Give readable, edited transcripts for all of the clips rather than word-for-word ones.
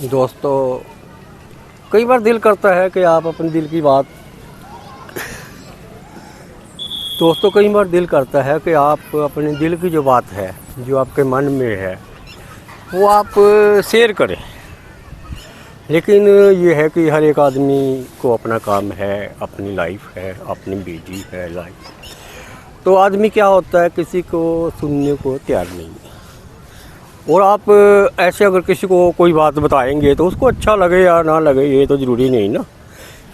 दोस्तों, कई बार दिल करता है कि आप अपने दिल की बात दोस्तों कई बार दिल करता है कि आप अपने दिल की जो बात है, जो आपके मन में है, वो आप शेयर करें। लेकिन ये है कि हर एक आदमी को अपना काम है, अपनी लाइफ है, अपनी बिजी है लाइफ। तो आदमी क्या होता है, किसी को सुनने को तैयार नहीं है। और आप ऐसे अगर किसी को कोई बात बताएंगे तो उसको अच्छा लगे या ना लगे, ये तो ज़रूरी नहीं ना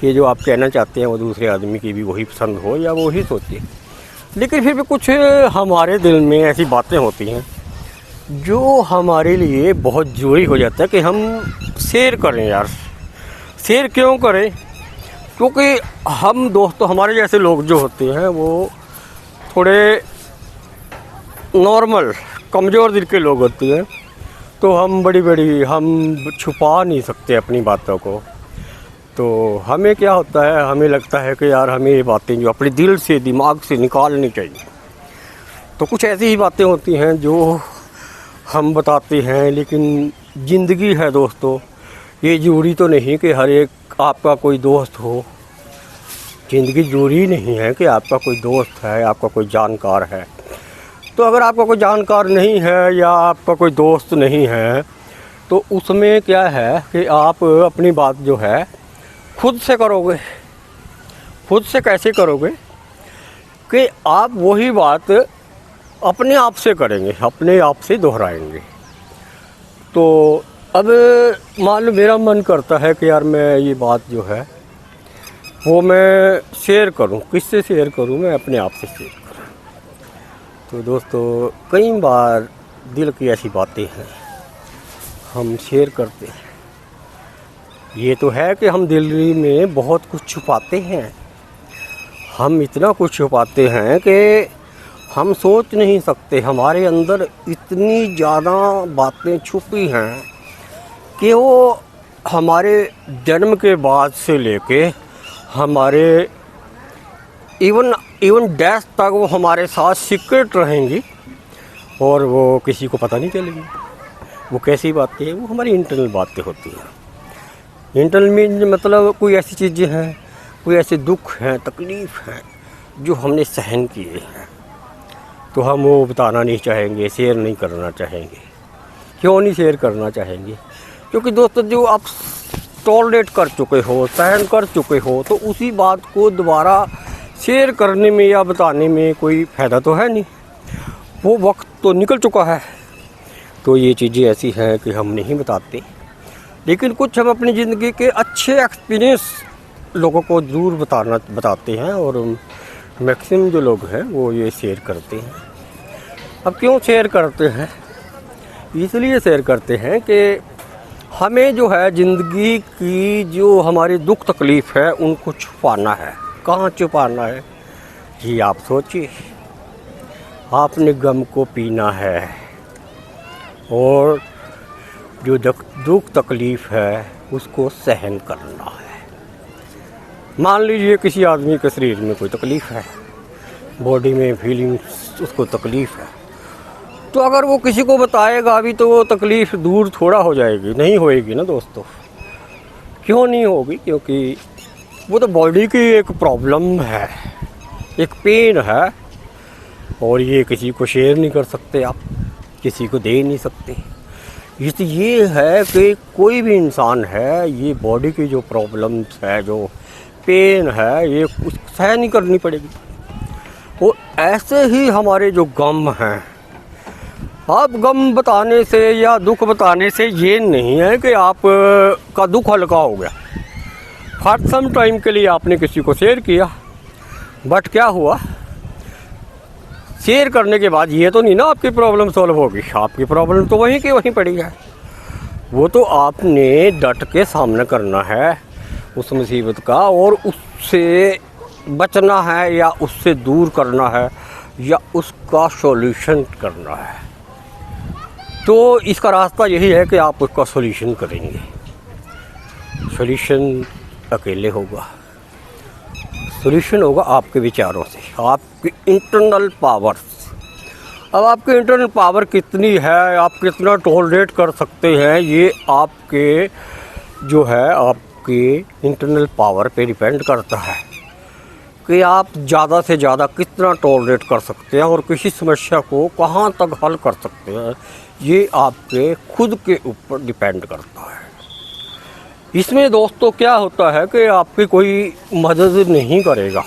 कि जो आप कहना चाहते हैं वो दूसरे आदमी की भी वही पसंद हो या वो ही सोचे। लेकिन फिर भी कुछ हमारे दिल में ऐसी बातें होती हैं जो हमारे लिए बहुत ज़रूरी हो जाता है कि हम शेयर करें। यार, शेयर क्यों करें? क्योंकि हम दोस्तों, हमारे जैसे लोग जो होते हैं वो थोड़े नॉर्मल कमज़ोर दिल के लोग होते हैं। तो हम छुपा नहीं सकते अपनी बातों को। तो हमें क्या होता है, हमें लगता है कि यार हमें ये बातें जो अपने दिल से, दिमाग से निकालनी चाहिए। तो कुछ ऐसी ही बातें होती हैं जो हम बताते हैं। लेकिन ज़िंदगी है दोस्तों, ये ज़रूरी तो नहीं कि हर एक आपका कोई दोस्त हो। ज़िंदगी ज़रूरी नहीं है कि आपका कोई दोस्त है, आपका कोई जानकार है। तो अगर आपका कोई जानकार नहीं है या आपका कोई दोस्त नहीं है, तो उसमें क्या है कि आप अपनी बात जो है खुद से करोगे। खुद से कैसे करोगे कि आप वही बात अपने आप से करेंगे, अपने आप से दोहराएंगे। तो अब मान लो मेरा मन करता है कि यार मैं ये बात जो है वो मैं शेयर करूं। किससे शेयर करूं? मैं अपने आप से शेयर करूं। तो दोस्तों, कई बार दिल की ऐसी बातें हैं हम शेयर करते हैं। ये तो है कि हम दिल में बहुत कुछ छुपाते हैं। हम इतना कुछ छुपाते हैं कि हम सोच नहीं सकते। हमारे अंदर इतनी ज़्यादा बातें छुपी हैं कि वो हमारे जन्म के बाद से लेके हमारे इवन डेथ तक वो हमारे साथ सीक्रेट रहेंगी और वो किसी को पता नहीं चलेगी। वो कैसी बातें हैं? वो हमारी इंटरनल बातें होती हैं। इंटरनल में मतलब कोई ऐसी चीज़ें हैं, कोई ऐसे दुख हैं, तकलीफ़ हैं जो हमने सहन किए हैं। तो हम वो बताना नहीं चाहेंगे, शेयर नहीं करना चाहेंगे। क्यों नहीं शेयर करना चाहेंगे? क्योंकि दोस्तों, जो आप टॉलरेट कर चुके हो, सहन कर चुके हो, तो उसी बात को दोबारा शेयर करने में या बताने में कोई फ़ायदा तो है नहीं। वो वक्त तो निकल चुका है। तो ये चीज़ें ऐसी हैं कि हम नहीं बताते। लेकिन कुछ हम अपनी ज़िंदगी के अच्छे एक्सपीरियंस लोगों को ज़रूर बताते हैं और मैक्सिमम जो लोग हैं वो ये शेयर करते हैं। अब क्यों शेयर करते हैं? इसलिए शेयर करते हैं कि हमें जो है ज़िंदगी की जो हमारी दुख तकलीफ़ है उनको छुपाना है। कहाँ छुपाना है ये आप सोचिए। आपने गम को पीना है और जो दुख तकलीफ़ है उसको सहन करना है। मान लीजिए किसी आदमी के शरीर में कोई तकलीफ़ है, बॉडी में फीलिंग्स उसको तकलीफ़ है, तो अगर वो किसी को बताएगा भी तो वो तकलीफ़ दूर थोड़ा हो जाएगी, नहीं होएगी ना दोस्तों। क्यों नहीं होगी? क्योंकि वो तो बॉडी की एक प्रॉब्लम है, एक पेन है, और ये किसी को शेयर नहीं कर सकते, आप किसी को दे नहीं सकते। ये है कि कोई भी इंसान है, ये बॉडी की जो प्रॉब्लम्स है, जो पेन है, ये कुछ सहन नहीं करनी पड़ेगी। वो ऐसे ही हमारे जो गम हैं, आप गम बताने से या दुख बताने से ये नहीं है कि आप का दुख हल्का हो गया। फॉर सम टाइम के लिए आपने किसी को शेयर किया, बट क्या हुआ? शेयर करने के बाद ये तो नहीं ना आपकी प्रॉब्लम सॉल्व होगी। आपकी प्रॉब्लम तो वहीं की वहीं पड़ी है। वो तो आपने डट के सामना करना है उस मुसीबत का, और उससे बचना है या उससे दूर करना है या उसका सॉल्यूशन करना है। तो इसका रास्ता यही है कि आप उसका सॉल्यूशन करेंगे। सॉल्यूशन अकेले होगा, सॉल्यूशन होगा आपके विचारों से, आपकी इंटरनल पावर्स। अब आपकी इंटरनल पावर कितनी है, आप कितना टॉलरेट कर सकते हैं, ये आपके जो है आपके इंटरनल पावर पे डिपेंड करता है कि आप ज़्यादा से ज़्यादा कितना टॉलरेट कर सकते हैं और किसी समस्या को कहाँ तक हल कर सकते हैं, ये आपके खुद के ऊपर डिपेंड करता है। इसमें दोस्तों क्या होता है कि आपकी कोई मदद नहीं करेगा।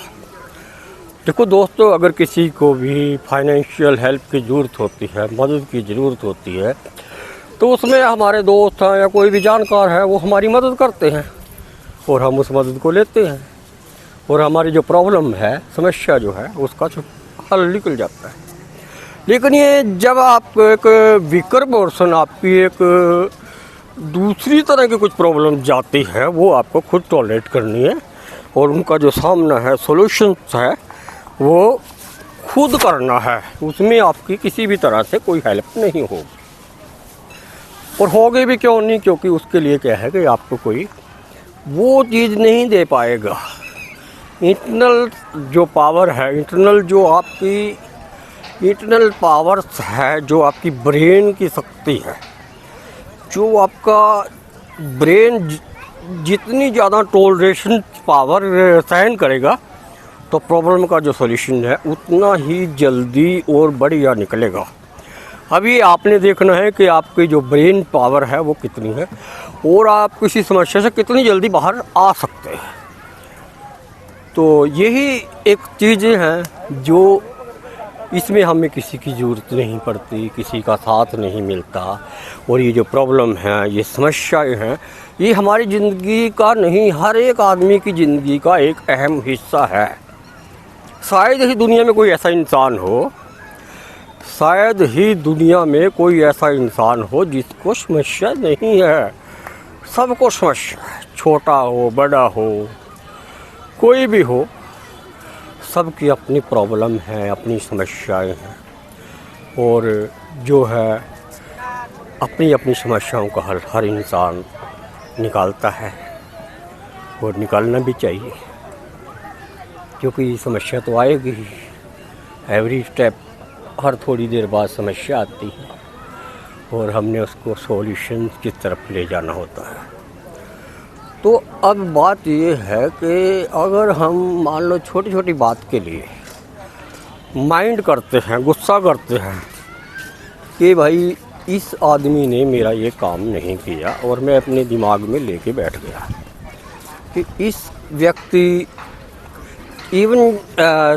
देखो दोस्तों, अगर किसी को भी फाइनेंशियल हेल्प की ज़रूरत होती है, मदद की ज़रूरत होती है, तो उसमें हमारे दोस्त हैं या कोई भी जानकार है वो हमारी मदद करते हैं और हम उस मदद को लेते हैं और हमारी जो प्रॉब्लम है, समस्या जो है, उसका हल निकल जाता है। लेकिन ये जब आप एक वीकर पर्सन, आपकी एक दूसरी तरह की कुछ प्रॉब्लम जाती है, वो आपको खुद टॉलरेट करनी है और उनका जो सामना है, सॉल्यूशंस है, वो खुद करना है। उसमें आपकी किसी भी तरह से कोई हेल्प नहीं होगी और होगी भी क्यों नहीं, क्योंकि उसके लिए क्या है कि आपको कोई वो चीज़ नहीं दे पाएगा। इंटरनल जो पावर है, इंटरनल जो आपकी इंटरनल पावर्स है, जो आपकी ब्रेन की शक्ति है, जो आपका ब्रेन जितनी ज़्यादा टॉलरेशन पावर सहन करेगा, तो प्रॉब्लम का जो सॉल्यूशन है उतना ही जल्दी और बढ़िया निकलेगा। अभी आपने देखना है कि आपकी जो ब्रेन पावर है वो कितनी है और आप किसी समस्या से कितनी जल्दी बाहर आ सकते हैं। तो यही एक चीज़ें हैं जो इसमें हमें किसी की ज़रूरत नहीं पड़ती, किसी का साथ नहीं मिलता और ये जो प्रॉब्लम है, ये समस्याएं हैं, ये हमारी ज़िंदगी का नहीं, हर एक आदमी की ज़िंदगी का एक अहम हिस्सा है। शायद ही दुनिया में कोई ऐसा इंसान हो, शायद ही दुनिया में कोई ऐसा इंसान हो जिसको समस्या नहीं है। सबको समस्या है, छोटा हो, बड़ा हो, कोई भी हो, सबकी अपनी प्रॉब्लम है, अपनी समस्याएं हैं और जो है अपनी अपनी समस्याओं का हल हर इंसान निकालता है और निकालना भी चाहिए, क्योंकि समस्या तो आएगी ही। एवरी स्टेप, हर थोड़ी देर बाद समस्या आती है और हमने उसको सॉल्यूशन की तरफ ले जाना होता है। तो अब बात ये है कि अगर हम मान लो छोटी छोटी बात के लिए माइंड करते हैं, गुस्सा करते हैं कि भाई इस आदमी ने मेरा ये काम नहीं किया, और मैं अपने दिमाग में लेके बैठ गया कि इस व्यक्ति, इवन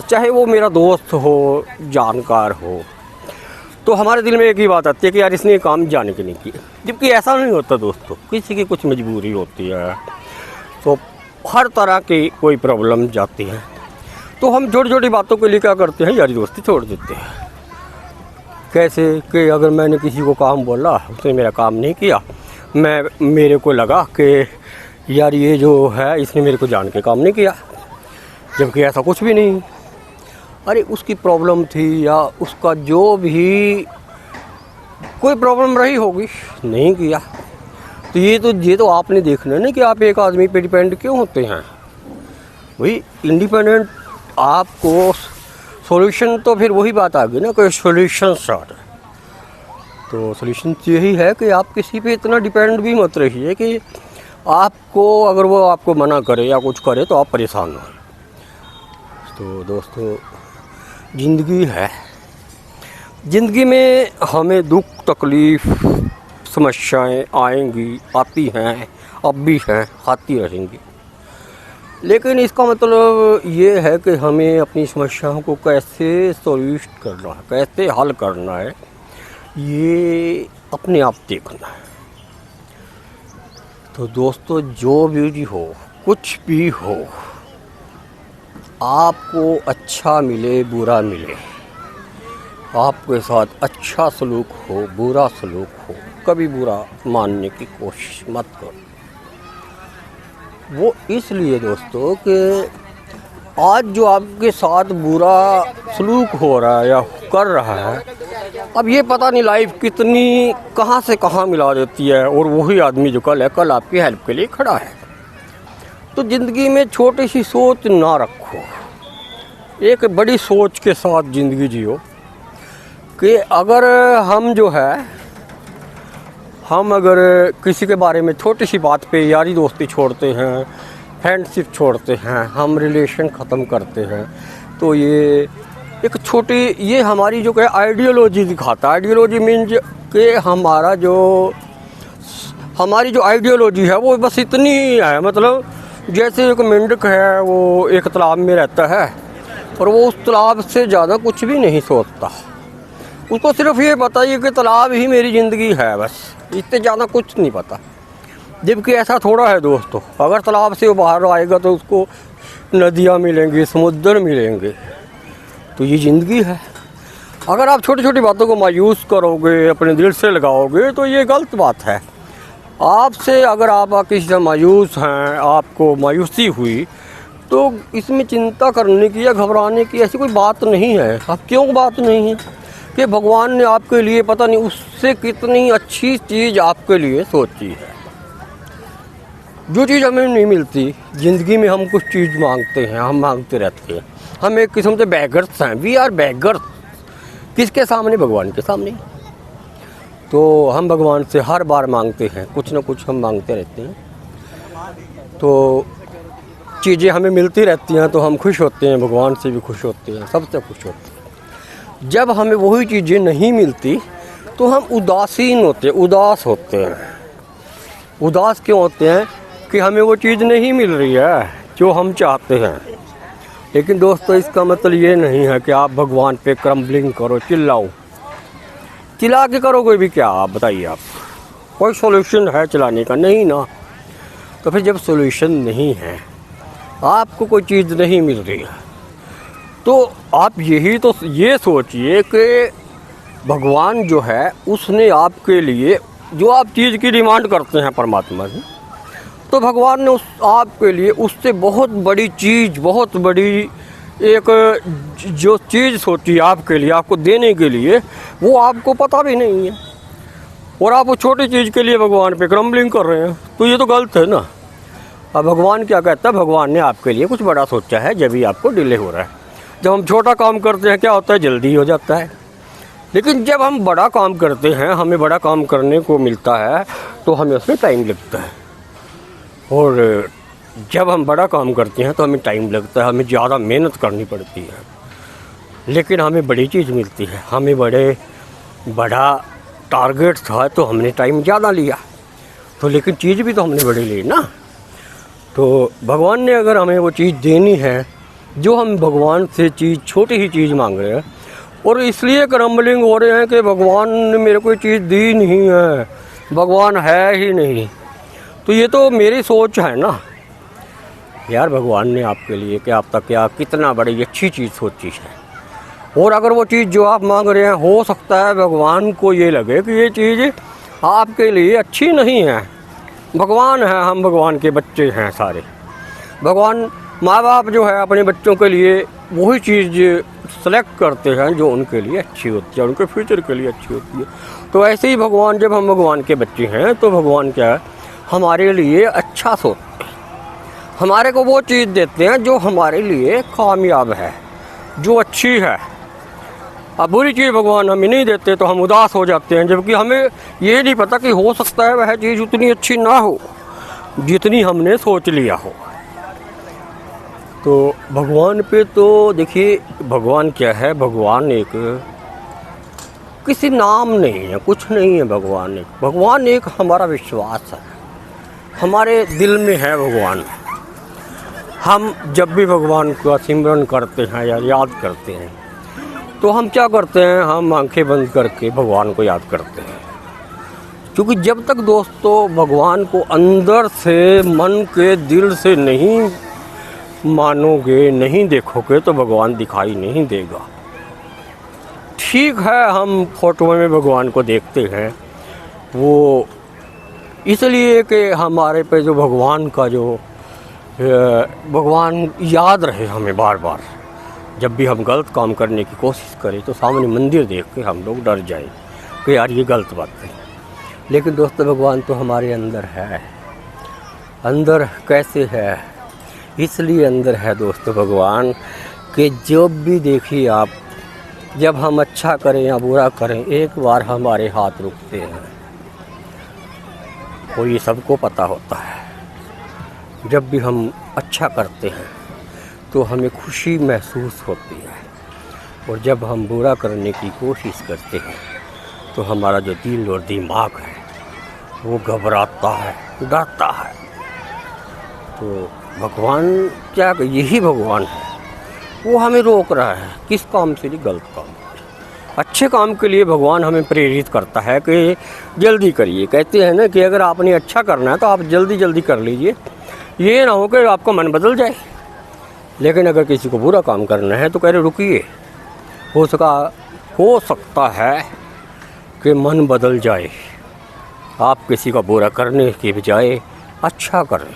चाहे वो मेरा दोस्त हो, जानकार हो, तो हमारे दिल में एक ही बात आती है कि यार इसने ये काम जाने के नहीं किया। जबकि ऐसा नहीं होता दोस्तों, किसी की कुछ मजबूरी होती है, तो हर तरह की कोई प्रॉब्लम जाती है, तो हम छोटी छोटी बातों के लिए क्या करते हैं, यारी दोस्ती छोड़ देते हैं। कैसे कि अगर मैंने किसी को काम बोला, उसने मेरा काम नहीं किया, मेरे को लगा कि यार ये जो है इसने मेरे को जान के काम नहीं किया, जबकि ऐसा कुछ भी नहीं। अरे उसकी प्रॉब्लम थी या उसका जो भी कोई प्रॉब्लम रही होगी, नहीं किया। तो ये तो आपने देखना है ना कि आप एक आदमी पे डिपेंड क्यों होते हैं। वही इंडिपेंडेंट आपको सॉल्यूशन, तो फिर वही बात आ गई ना कि सॉल्यूशन स्टार्ट। तो सॉल्यूशन यही है कि आप किसी पे इतना डिपेंड भी मत रहिए कि आपको, अगर वो आपको मना करे या कुछ करे तो आप परेशान हो। तो दोस्तों, ज़िंदगी है, ज़िंदगी में हमें दुख, तकलीफ़, समस्याएं आएंगी, आती हैं, अब भी हैं, आती रहेंगी। लेकिन इसका मतलब ये है कि हमें अपनी समस्याओं को कैसे सॉल्यूट करना है, कैसे हल करना है, ये अपने आप देखना है। तो दोस्तों, जो भी हो, कुछ भी हो, आपको अच्छा मिले, बुरा मिले, आपके साथ अच्छा सलूक हो, बुरा सलूक हो, कभी बुरा मानने की कोशिश मत करो। वो इसलिए दोस्तों कि आज जो आपके साथ बुरा सलूक हो रहा है या कर रहा है, अब ये पता नहीं लाइफ कितनी कहाँ से कहाँ मिला देती है, और वही आदमी जो कल है, कल आपकी हेल्प के लिए खड़ा है। तो ज़िंदगी में छोटी सी सोच ना रखो, एक बड़ी सोच के साथ ज़िंदगी जियो कि अगर हम जो है हम अगर किसी के बारे में छोटी सी बात पे यारी दोस्ती छोड़ते हैं, फ्रेंडशिप छोड़ते हैं, हम रिलेशन ख़त्म करते हैं, तो ये एक छोटी ये हमारी जो है आइडियोलॉजी दिखाता है। आइडियोलॉजी मीन्स कि हमारी जो आइडियोलॉजी है वो बस इतनी ही है। मतलब जैसे एक मेंढक है, वो एक तालाब में रहता है और वो उस तालाब से ज़्यादा कुछ भी नहीं सोचता। उसको सिर्फ ये पता है कि तालाब ही मेरी ज़िंदगी है, बस इससे ज़्यादा कुछ नहीं पता। जबकि ऐसा थोड़ा है दोस्तों, अगर तालाब से वो बाहर आएगा तो उसको नदियाँ मिलेंगी, समुद्र मिलेंगे, तो ये ज़िंदगी है। अगर आप छोटी छोटी बातों को मायूस करोगे, अपने दिल से लगाओगे, तो ये गलत बात है। आपसे अगर आप किसी से मायूस हैं, आपको मायूसी हुई, तो इसमें चिंता करने की या घबराने की ऐसी कोई बात नहीं है। अब क्यों बात नहीं है कि भगवान ने आपके लिए पता नहीं उससे कितनी अच्छी चीज़ आपके लिए सोची है। जो चीज़ हमें नहीं मिलती ज़िंदगी में, हम कुछ चीज़ मांगते हैं, हम मांगते रहते हैं। हम एक किस्म से बैगर्स हैं, वी आर बैगर्स। किसके सामने? भगवान के सामने। तो हम भगवान से हर बार मांगते हैं, कुछ ना कुछ हम मांगते रहते हैं। तो चीज़ें हमें मिलती रहती हैं तो हम खुश होते हैं, भगवान से भी खुश होते हैं, सबसे खुश होते हैं। जब हमें वही चीज़ें नहीं मिलती तो हम उदासीन होते हैं, उदास होते हैं। उदास क्यों होते हैं? कि हमें वो चीज़ नहीं मिल रही है जो हम चाहते हैं। लेकिन दोस्तों, इसका मतलब ये नहीं है कि आप भगवान पे क्रम्बलिंग करो, चिल्लाओ। चिल्ला के करोगे भी क्या? आप बताइए, आप कोई सॉल्यूशन है चिल्लाने का? नहीं ना। तो फिर जब सॉल्यूशन नहीं है, आपको कोई चीज़ नहीं मिल रही है, तो आप ये सोचिए कि भगवान जो है उसने आपके लिए जो आप चीज़ की डिमांड करते हैं परमात्मा से, तो भगवान ने आपके लिए उससे बहुत बड़ी चीज़, बहुत बड़ी एक जो चीज़ सोची आपके लिए, आपको देने के लिए, वो आपको पता भी नहीं है। और आप वो छोटी चीज़ के लिए भगवान पे क्रम्बलिंग कर रहे हैं, तो ये तो गलत है ना। अब भगवान क्या कहता है? भगवान ने आपके लिए कुछ बड़ा सोचा है, जब भी आपको डिले हो रहा है। जब हम छोटा काम करते हैं क्या होता है? जल्दी हो जाता है। लेकिन जब हम बड़ा काम करते हैं, हमें बड़ा काम करने को मिलता है, तो हमें उसमें टाइम लगता है। और जब हम बड़ा काम करते हैं तो हमें टाइम लगता है, हमें ज़्यादा मेहनत करनी पड़ती है। लेकिन हमें बड़ी चीज़ मिलती है, हमें बड़ा टारगेट था तो हमने टाइम ज़्यादा लिया, तो लेकिन चीज़ भी तो हमने बड़ी ली ना। तो भगवान ने अगर हमें वो चीज़ देनी है, जो हम भगवान से चीज़, छोटी ही चीज़ मांग रहे हैं, और इसलिए क्रम्बलिंग हो रहे हैं कि भगवान ने मेरे को चीज़ दी नहीं है, भगवान है ही नहीं, तो ये तो मेरी सोच है ना यार। भगवान ने आपके लिए कितना बड़ी अच्छी चीज़ सोची है। और अगर वो चीज़ जो आप मांग रहे हैं, हो सकता है भगवान को ये लगे कि ये चीज़ आपके लिए अच्छी नहीं है। भगवान है, हम भगवान के बच्चे हैं सारे। भगवान, माँ बाप जो है अपने बच्चों के लिए वही चीज़ सेलेक्ट करते हैं जो उनके लिए अच्छी होती है, उनके फ्यूचर के लिए अच्छी होती है। तो ऐसे ही भगवान, जब हम भगवान के बच्चे हैं, तो भगवान क्या है? हमारे लिए अच्छा सोचते हैं, हमारे को वो चीज़ देते हैं जो हमारे लिए कामयाब है, जो अच्छी है। अब बुरी चीज़ भगवान हमें नहीं देते तो हम उदास हो जाते हैं, जबकि हमें ये नहीं पता कि हो सकता है वह चीज़ उतनी अच्छी ना हो जितनी हमने सोच लिया हो। तो भगवान पे तो देखिए, भगवान क्या है? भगवान एक किसी नाम नहीं है, कुछ नहीं है। भगवान एक हमारा विश्वास है, हमारे दिल में है भगवान। हम जब भी भगवान का सिमरन करते हैं या याद करते हैं, तो हम क्या करते हैं? हम आंखें बंद करके भगवान को याद करते हैं। क्योंकि जब तक दोस्तों भगवान को अंदर से, मन के दिल से नहीं मानोगे, नहीं देखोगे, तो भगवान दिखाई नहीं देगा। ठीक है, हम फोटो में भगवान को देखते हैं, वो इसलिए कि हमारे पे जो भगवान का जो भगवान याद रहे हमें बार बार। जब भी हम गलत काम करने की कोशिश करें तो सामने मंदिर देख के हम लोग डर जाए कि यार ये गलत बात है। लेकिन दोस्तों, भगवान तो हमारे अंदर है। अंदर कैसे है? इसलिए अंदर है दोस्तों भगवान कि जब भी देखिए आप जब हम अच्छा करें या बुरा करें, एक बार हमारे हाथ रुकते हैं। और ये सबको पता होता है, जब भी हम अच्छा करते हैं तो हमें खुशी महसूस होती है, और जब हम बुरा करने की कोशिश करते हैं तो हमारा जो दिल और दिमाग है वो घबराता है, डरता है। तो भगवान क्या, यही भगवान है, वो हमें रोक रहा है किस काम से, नहीं गलत काम। अच्छे काम के लिए भगवान हमें प्रेरित करता है कि जल्दी करिए। कहते हैं ना कि अगर आपने अच्छा करना है तो आप जल्दी जल्दी कर लीजिए, ये ना हो कि आपका मन बदल जाए। लेकिन अगर किसी को बुरा काम करना है तो कह रहे रुकिए, हो सकता है कि मन बदल जाए, आप किसी का बुरा करने के बजाय अच्छा करें।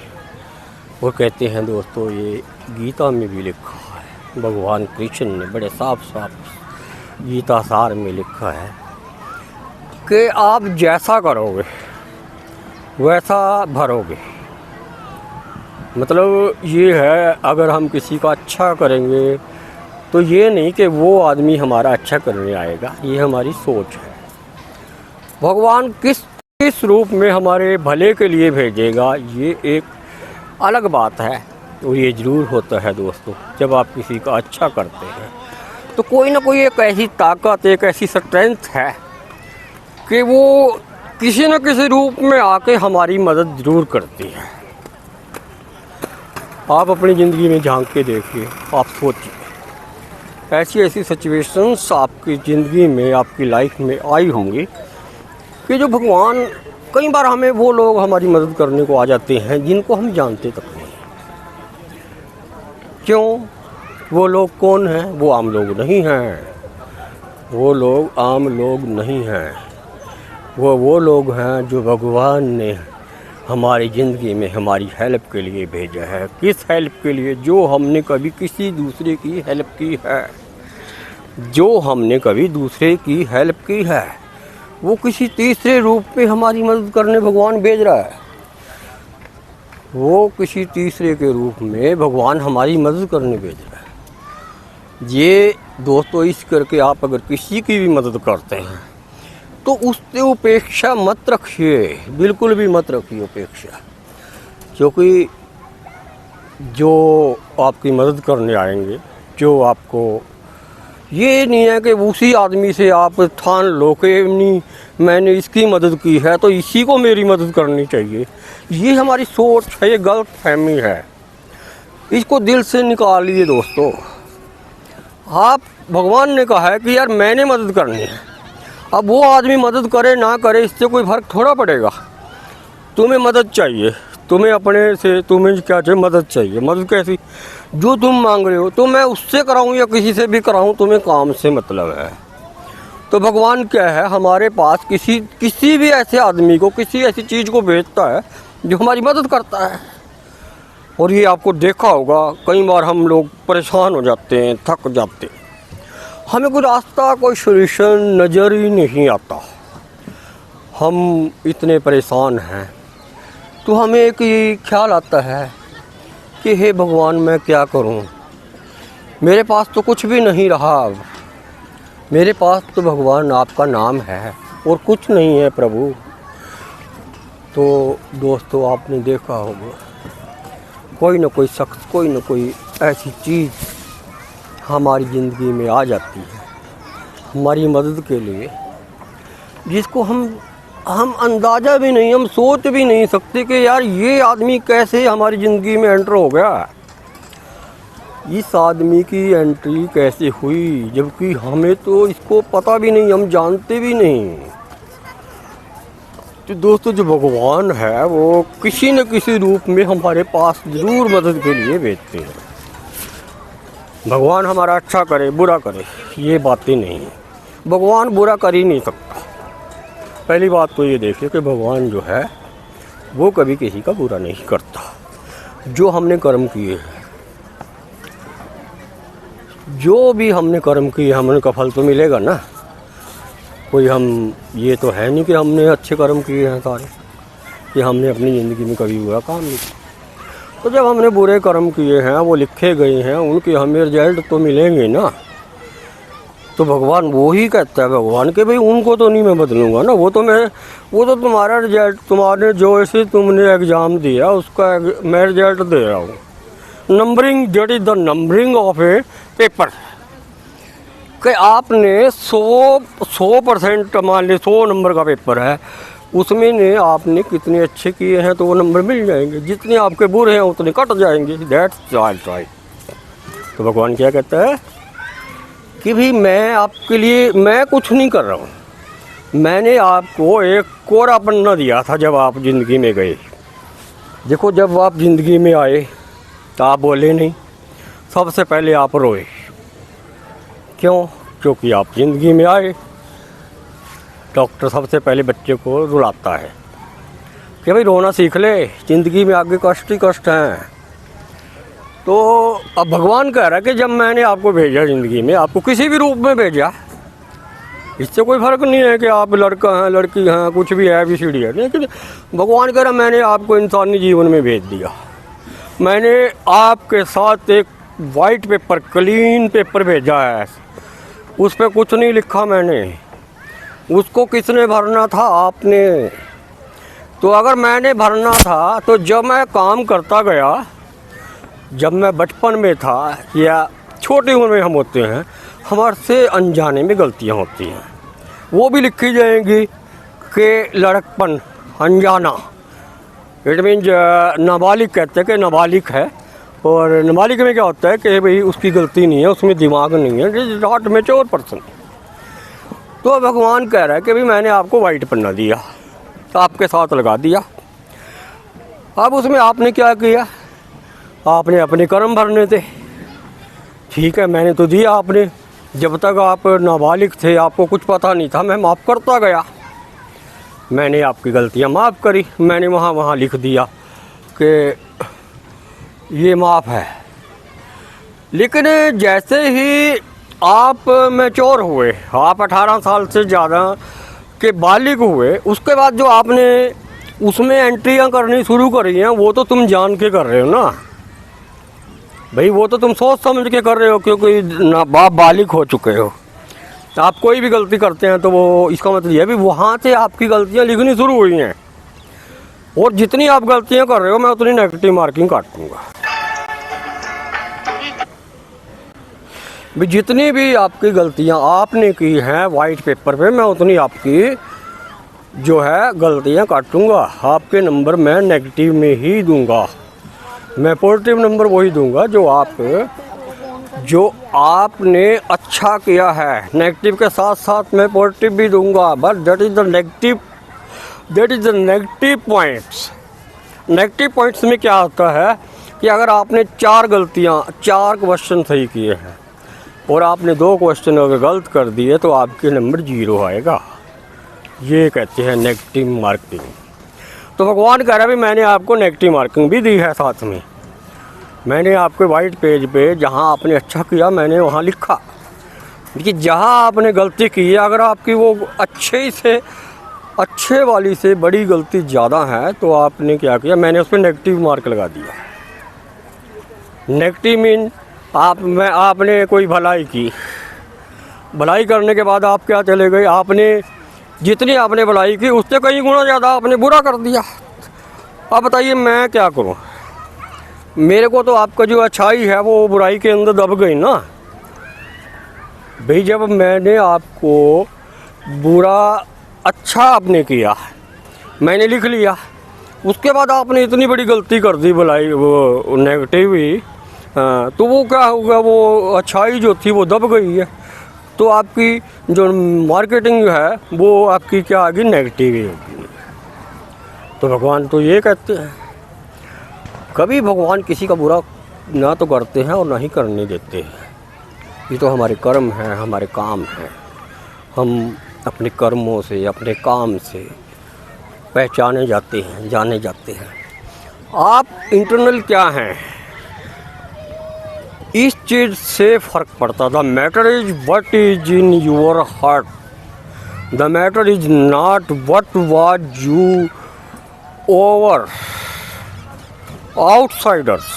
वो कहते हैं दोस्तों, ये गीता में भी लिखा है, भगवान कृष्ण ने बड़े साफ साफ गीता सार में लिखा है कि आप जैसा करोगे वैसा भरोगे। मतलब ये है, अगर हम किसी का अच्छा करेंगे तो ये नहीं कि वो आदमी हमारा अच्छा करने आएगा, ये हमारी सोच है। भगवान किस रूप में हमारे भले के लिए भेजेगा, ये एक अलग बात है। और ये ज़रूर होता है दोस्तों, जब आप किसी का अच्छा करते हैं तो कोई ना कोई एक ऐसी ताकत, एक ऐसी स्ट्रेंथ है कि वो किसी न किसी रूप में आके हमारी मदद ज़रूर करती है। आप अपनी ज़िंदगी में झांक के देखिए, आप सोचिए, ऐसी ऐसी सिचुएशंस आपकी ज़िंदगी में, आपकी लाइफ में आई होंगी कि जो भगवान, कई बार हमें वो लोग हमारी मदद करने को आ जाते हैं जिनको हम जानते तक नहीं। क्यों? वो लोग कौन हैं? वो आम लोग नहीं हैं, वो लोग आम लोग नहीं हैं, वो लोग हैं जो भगवान ने हमारी ज़िंदगी में हमारी हेल्प के लिए भेजा है। किस हेल्प के लिए? जो हमने कभी किसी दूसरे की हेल्प की है, जो हमने कभी दूसरे की हेल्प की है, वो किसी तीसरे रूप में हमारी मदद करने भगवान भेज रहा है। वो किसी तीसरे के रूप में भगवान हमारी मदद करने भेज रहा है। ये दोस्तों, इस करके आप अगर किसी की भी मदद करते हैं तो उससे उपेक्षा मत रखिए, बिल्कुल भी मत रखिए उपेक्षा। क्योंकि जो आपकी मदद करने आएंगे, जो आपको, ये नहीं है कि उसी आदमी से आप ठान लो कि नहीं मैंने इसकी मदद की है तो इसी को मेरी मदद करनी चाहिए। ये हमारी सोच है, ये गलत फहमी है, इसको दिल से निकालिए दोस्तों। आप, भगवान ने कहा है कि यार मैंने मदद करनी है, अब वो आदमी मदद करे ना करे इससे कोई फर्क थोड़ा पड़ेगा। तुम्हें मदद चाहिए, तुम्हें अपने से, तुम्हें क्या चाहिए? मदद चाहिए। मदद कैसी? जो तुम मांग रहे हो तो मैं उससे कराऊं या किसी से भी कराऊं, तुम्हें काम से मतलब है। तो भगवान क्या है, हमारे पास किसी भी ऐसे आदमी को, किसी ऐसी चीज़ को भेजता है जो हमारी मदद करता है। और ये आपको देखा होगा, कई बार हम लोग परेशान हो जाते हैं, थक जाते हैं, हमें कोई रास्ता, कोई सॉल्यूशन नज़र ही नहीं आता, हम इतने परेशान हैं। तो हमें एक ये ख्याल आता है कि हे भगवान, मैं क्या करूं? मेरे पास तो कुछ भी नहीं रहा, मेरे पास तो भगवान आपका नाम है और कुछ नहीं है प्रभु। तो दोस्तों, आपने देखा होगा, कोई ना कोई शख्स, कोई ना कोई ऐसी चीज़ हमारी ज़िंदगी में आ जाती है हमारी मदद के लिए, जिसको हम अंदाज़ा भी नहीं, हम सोच भी नहीं सकते कि यार ये आदमी कैसे हमारी ज़िंदगी में एंटर हो गया, इस आदमी की एंट्री कैसे हुई, जबकि हमें तो इसको पता भी नहीं, हम जानते भी नहीं। तो दोस्तों, जो भगवान है वो किसी न किसी रूप में हमारे पास ज़रूर मदद के लिए भेजते हैं। भगवान हमारा अच्छा करे बुरा करे ये बातें नहीं है, भगवान बुरा कर ही नहीं सकता। पहली बात तो ये देखिए कि भगवान जो है वो कभी किसी का बुरा नहीं करता। जो हमने कर्म किए हैं, जो भी हमने कर्म किए, हमने का फल तो मिलेगा ना। कोई हम ये तो है नहीं कि हमने अच्छे कर्म किए हैं सारे, कि हमने अपनी ज़िंदगी में कभी बुरा काम नहीं किया। तो जब हमने बुरे कर्म किए हैं, वो लिखे गए हैं, उनके हमें रिजल्ट तो मिलेंगे ना। तो भगवान वो ही कहता है भगवान के भाई उनको तो नहीं मैं बदलूंगा ना, वो तो तुम्हारा रिजल्ट, तुम्हारे जो ऐसे तुमने एग्ज़ाम दिया उसका मैं रिजल्ट दे रहा हूँ। Numbering, that is the numbering of A paper. कि आपने 100% मान ली 100 नंबर का पेपर है, उसमें ने आपने कितने अच्छे किए हैं तो वो नंबर मिल जाएंगे, जितने आपके बुरे हैं उतने कट जाएंगे। That's right. तो भगवान क्या कहता है कि भाई मैं आपके लिए मैं कुछ नहीं कर रहा हूँ, मैंने आपको एक कोरा पन्ना दिया था जब आप ज़िंदगी में गए। देखो जब आप ज़िंदगी में आए तो आप बोले नहीं, सबसे पहले आप रोए। क्यों? क्योंकि आप ज़िंदगी में आए। डॉक्टर सबसे पहले बच्चे को रुलाता है कि भाई रोना सीख ले, ज़िंदगी में आगे कष्ट ही कष्ट हैं। तो अब भगवान कह रहा है कि जब मैंने आपको भेजा ज़िंदगी में, आपको किसी भी रूप में भेजा, इससे कोई फ़र्क नहीं है कि आप लड़का हैं लड़की हैं कुछ भी है ABCD है, लेकिन भगवान कह रहा है मैंने आपको इंसानी जीवन में भेज दिया। मैंने आपके साथ एक वाइट पेपर, क्लीन पेपर भेजा है, उस पर कुछ नहीं लिखा मैंने। उसको किसने भरना था? आपने। तो अगर मैंने भरना था तो जब मैं काम करता गया, जब मैं बचपन में था या छोटी उम्र में हम होते हैं, हमारे से अनजाने में गलतियां होती हैं, वो भी लिखी जाएंगी कि लड़कपन, अनजाना। इट मीन्स नाबालिग कहते हैं कि नाबालिग है, और नाबालिग में क्या होता है कि भाई उसकी गलती नहीं है, उसमें दिमाग नहीं है, it is not mature person. तो भगवान कह रहा है कि भाई मैंने आपको वाइट पन्ना दिया, तो आपके साथ लगा दिया। अब उसमें आपने क्या किया? आपने अपने कर्म भरने थे। ठीक है, मैंने तो दिया आपने, जब तक आप नाबालिग थे आपको कुछ पता नहीं था, मैं माफ़ करता गया, मैंने आपकी गलतियां माफ़ करी, मैंने वहाँ लिख दिया कि ये माफ़ है। लेकिन जैसे ही आप मैच्योर हुए, आप 18 साल से ज़्यादा के बालिग हुए, उसके बाद जो आपने उसमें एंट्रियां करनी शुरू करी हैं, वो तो तुम जान के कर रहे हो ना भाई, वो तो तुम सोच समझ के कर रहे हो, क्योंकि बाप बालिग हो चुके हो। आप कोई भी गलती करते हैं तो वो इसका मतलब ये भी वहाँ से आपकी गलतियाँ लिखनी शुरू हुई हैं, और जितनी आप गलतियाँ कर रहे हो मैं उतनी नेगेटिव मार्किंग काटूँगा। भी जितनी भी आपकी गलतियाँ आपने की हैं वाइट पेपर पे, मैं उतनी आपकी जो है गलतियाँ काटूँगा। आपके नंबर मैं नेगेटिव में ही दूँगा, मैं पॉजिटिव नंबर वही दूँगा जो आपने अच्छा किया है। नेगेटिव के साथ साथ मैं पॉजिटिव भी दूंगा, but that is the negative points. Negative points में क्या होता है कि अगर आपने 4 क्वेश्चन सही किए हैं और आपने 2 क्वेश्चन अगर गलत कर दिए तो आपके नंबर 0 आएगा। ये कहते हैं नेगेटिव मार्किंग। तो भगवान कह रहा है मैंने आपको नेगेटिव मार्किंग भी दी है, साथ में मैंने आपके वाइट पेज पे जहाँ आपने अच्छा किया मैंने वहाँ लिखा, लेकिन जहाँ आपने गलती की है, अगर आपकी वो अच्छे वाली से बड़ी गलती ज़्यादा है तो आपने क्या किया, मैंने उस पर नेगेटिव मार्क लगा दिया। नेगेटिव मीन आपने कोई भलाई की, भलाई करने के बाद आप क्या चले गए, आपने जितनी आपने भलाई की उससे कई गुना ज़्यादा आपने बुरा कर दिया। अब बताइए मैं क्या करूं? मेरे को तो आपका जो अच्छाई है वो बुराई के अंदर दब गई ना भाई। जब मैंने आपको बुरा अच्छा आपने किया, मैंने लिख लिया, उसके बाद आपने इतनी बड़ी गलती कर दी, भलाई वो नेगेटिव ही, तो वो क्या होगा, वो अच्छाई जो थी वो दब गई है। तो आपकी जो मार्केटिंग है वो आपकी क्या आ गई, नेगेटिव ही होगी। तो भगवान तो ये कहते हैं, कभी भगवान किसी का बुरा ना तो करते हैं और ना ही करने देते हैं। ये तो हमारे कर्म हैं, हमारे काम हैं। हम अपने कर्मों से, अपने काम से पहचाने जाते हैं, जाने जाते हैं। आप इंटरनल क्या हैं, इस चीज़ से फ़र्क पड़ता। The matter is what is in your heart, the matter is not what was you over outsiders.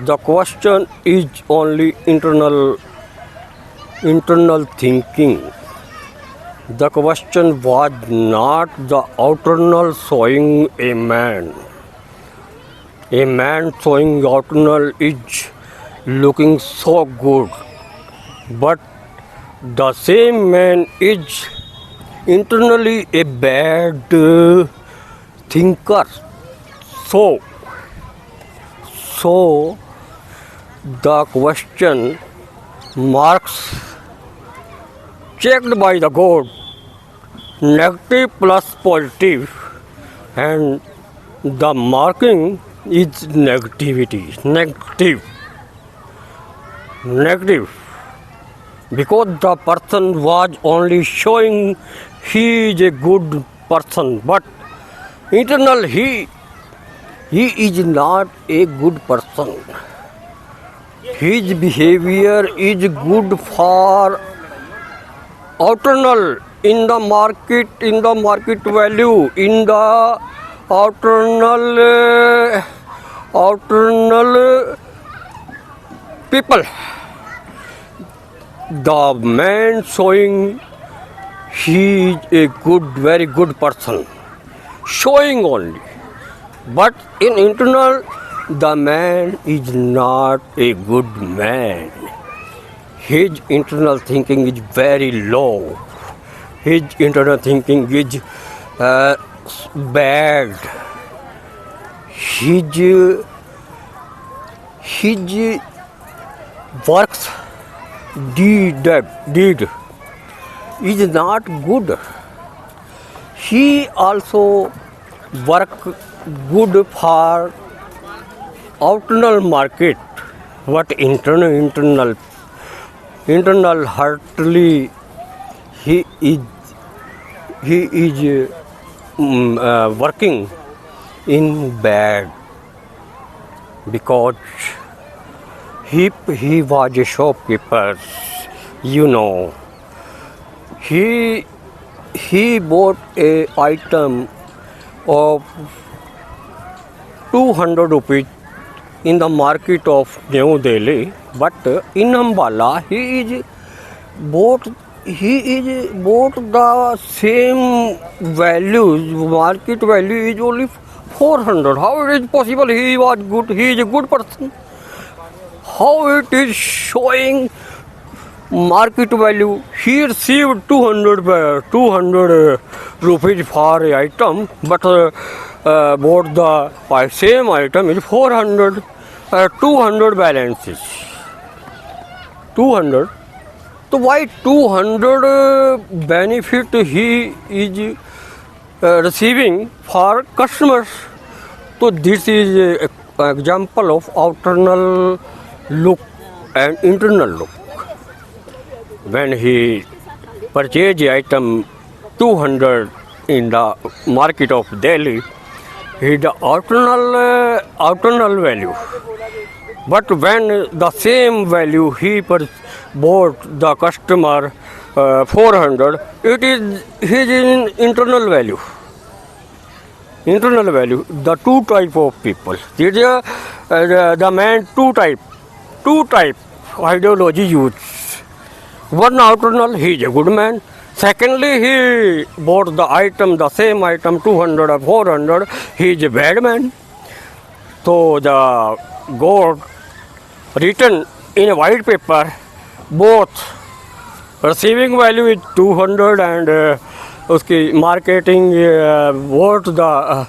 The question is only internal internal thinking. The question was not the outer showing a man. A man showing outer is looking so good, but the same man is internally a bad thinker. So the question marks checked by the God, negative plus positive, and the marking is negativity, negative, because the person was only showing he is a good person, but internal he is not a good person. His behavior is good for outer in the market value, in the outer people. The man showing he is a good, very good person, showing only, but in internal the man is not a good man. His internal thinking is very low. His internal thinking is bad. His works deed is not good. He also work good for outer market, but internal heartily he is working in bad, because he was a shopkeeper, you know. He bought a item of 200 rupees in the market of New Delhi, but in Ambala he bought the same values. Market value is only 400. How it is possible? He was good. He is a good person. How it is showing market value? He received 200 rupees for a item, but bought the same item is 400. 200 balances. 200. So why 200 benefit he is receiving for customers? So this is an example of outer look and internal look. When he purchased the item 200 in the market of Delhi, he the outer value. But when the same value he bought the customer 400, it is his internal value. Internal value. The two type of people. There the man two type ideology used. One outer, he is a good man. Secondly, he bought the item, the same item, 200 or 400, he is a bad man. So the God written in a white paper, both receiving value is 200 and uski marketing worth the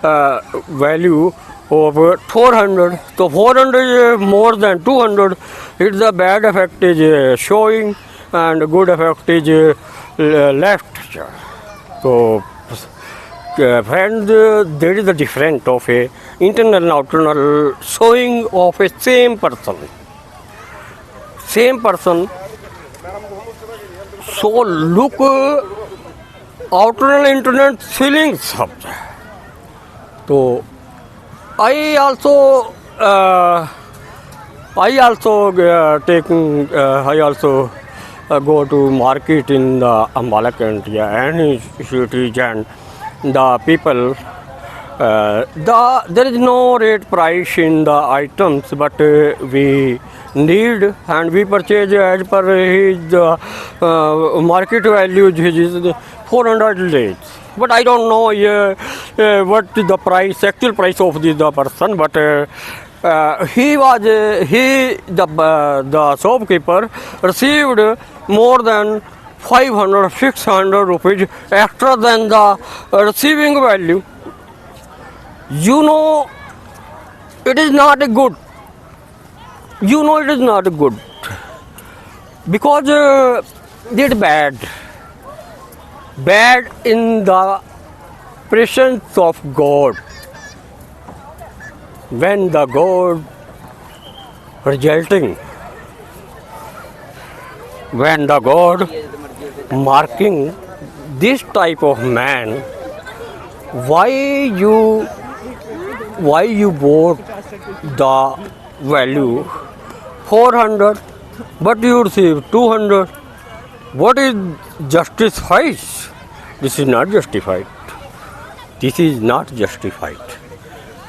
value of 400. So 400 is more than 200. It's the bad effect is showing and good effect is left. So friends, there is a difference of a internal and outer showing of a same person. Same person. So look outer and internal feelings. So I also go to market in the Ambala country and cities, and the people There is no rate price in the items, but we need and we purchase as per his market value, which is 400 rates. But I don't know what is the price, actual price of the person. But the shopkeeper received more than 500, 600 rupees extra than the receiving value. You know, it is not good. You know, it is not good because it's bad. Bad in the presence of God. When the God resulting, when the God marking this type of man, why you bought the value 400 but you receive 200? What is justified? This is not justified. This is not justified.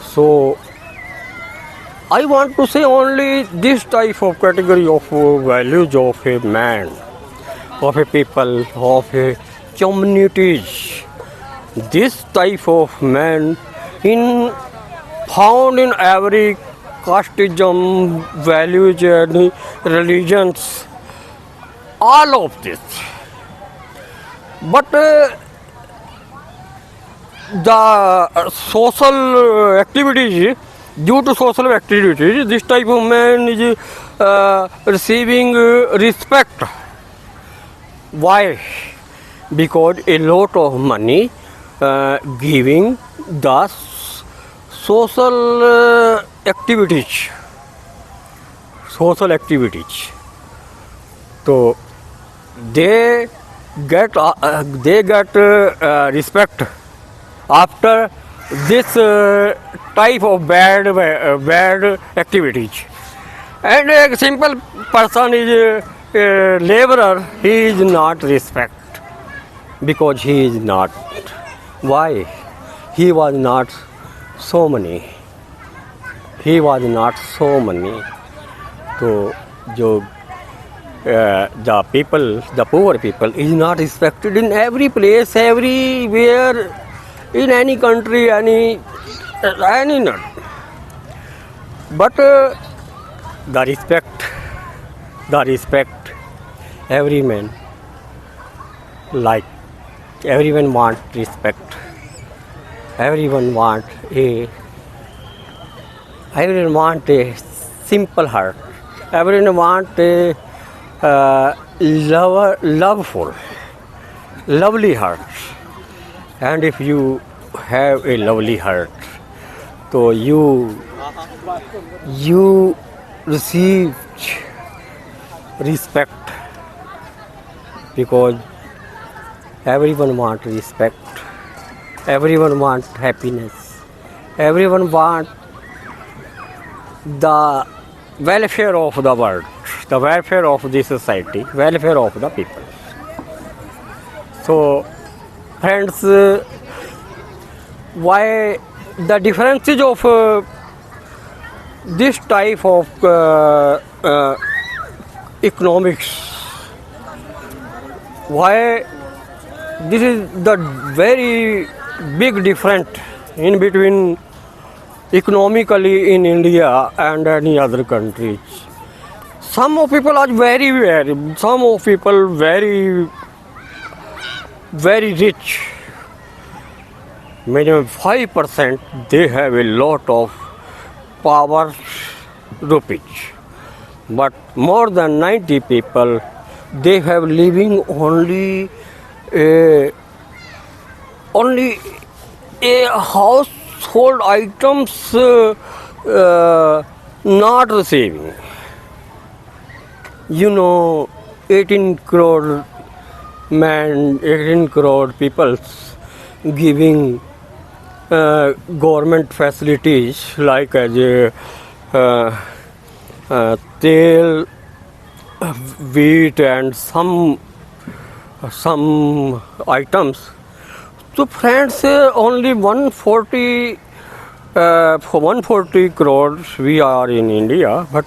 So I want to say only this type of category of values of a man, of a people, of a communities. This type of man found in every casteism, values and religions, all of this. But the social activities, due to social activities, this type of man is receiving respect. Why? Because a lot of money giving the social activities. So they get respect after this type of bad activities. And a simple person is a laborer, he is not respect because he is not. Why? He was not so many. So the people, the poor people is not respected in every place, everywhere, in any country, any not. But the respect, every man like, everyone want respect. Everyone want a simple heart. Everyone want a lovely heart. And if you have a lovely heart, so you receive respect, because everyone want respect. Everyone want happiness. Everyone want the welfare of the world, the welfare of the society, welfare of the people. So, friends, why the differences of this type of economics? Why this is the very big difference in between economically in India and any other countries. Some of people are very rich. Minimum 5% they have a lot of power rupees. But more than 90 people, they have living only a household items not receiving. 18 crore people giving government facilities like as a tail, wheat and some items. So friends, only 140 crores we are in India, but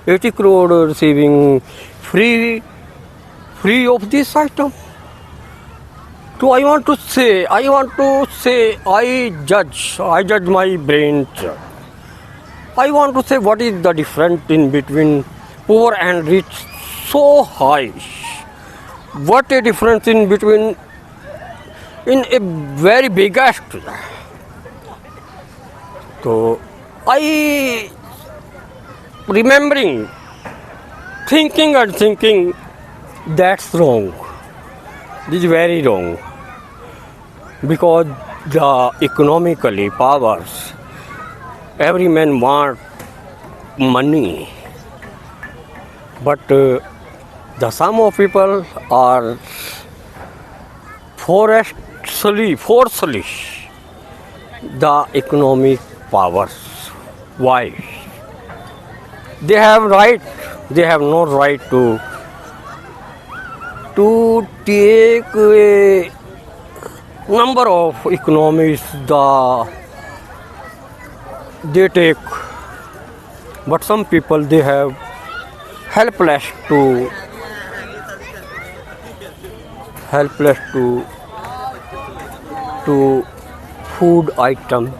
80 crore receiving free of this item. So I judge my brain. I want to say what is the difference in between poor and rich so high. What a difference in between in a very biggest. So I remembering, thinking that's wrong. This is very wrong because the economically powers, every man want money, but the some of people are forcefully the economic powers. Why? They have right. They have no right to take a number of economies they take, but some people they have helpless to food items.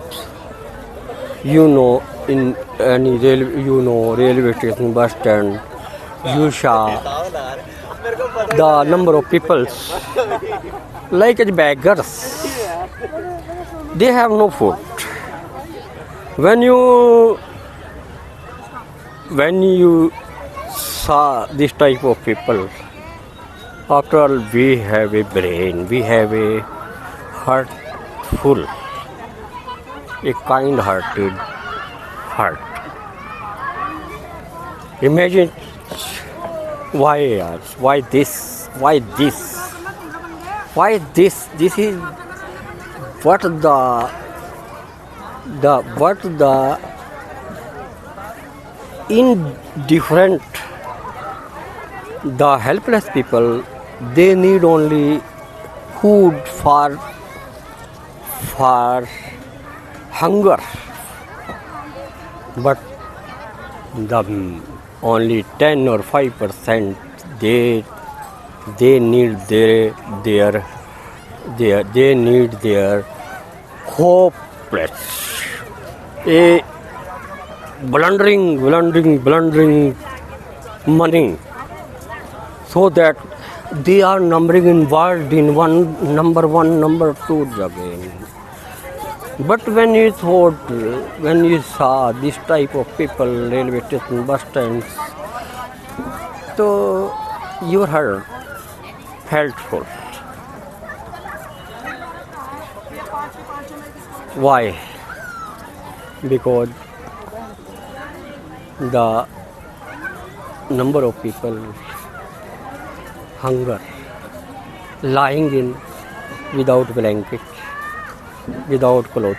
In any railway station, bus stand, you saw the number of peoples like as beggars. They have no food. When you saw this type of people, after all, we have a brain, we have a heart full, a kind-hearted heart. Imagine why this? This is what the indifferent, the helpless people. They need only food for hunger, but the only 10 or 5% they need their hopeless, a blundering money, so that they are involved in number one, number two again. But when you saw this type of people, railway station, bus stands, so your heart felt full. Why? Because the number of people hunger, lying in without blanket, without clothes.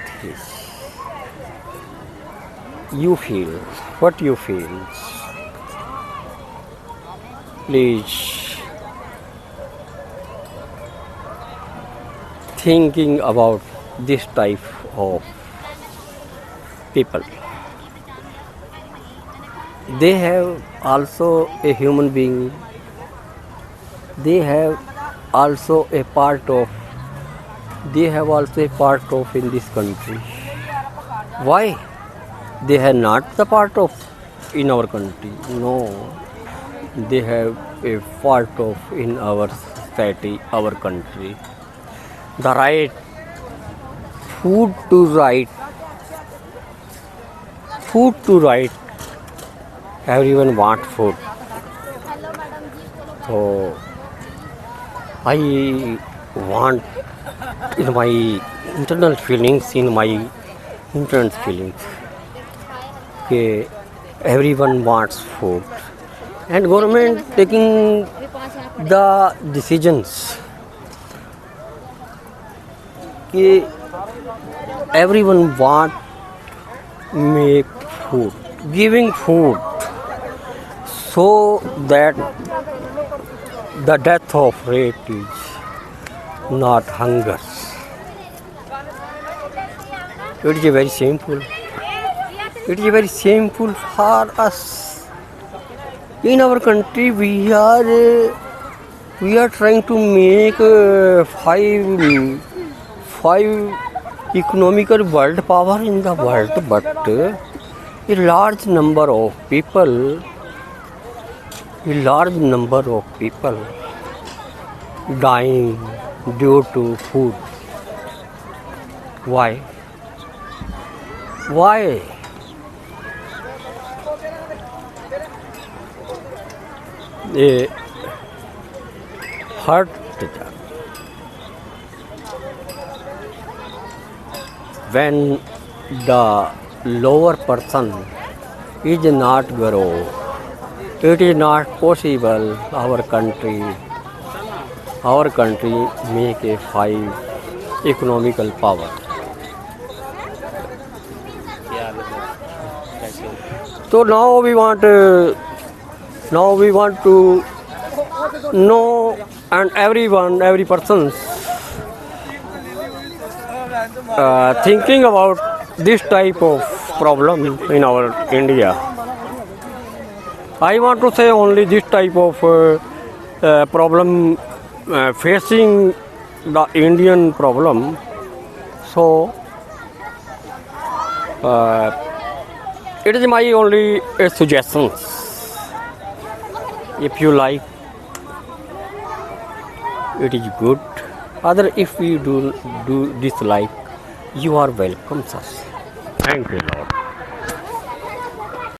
You feel what you feel. Please thinking about this type of people. They have also a human being. They have also a part of in this country. Why? They are not the part of in our country. No, they have a part of in our society, our country. The right, food to right. Everyone want food. So I want, in my internal feelings, okay, everyone wants food, and government taking the decisions. Okay, everyone want make food, giving food, so that the death of rate is not hunger. It is very shameful. It is very shameful for us. In our country, we are trying to make five economical world power in the world, but a large number of people dying due to food. Why? A heart attack. When the lower person is not grow, it is not possible our country make a five economical power. So now we want to know, and every person thinking about this type of problem in our India. I want to say only this type of problem facing the Indian problem. So it is my only suggestions. If you like, it is good. Other, if you do dislike, you are welcome, sir. Thank you.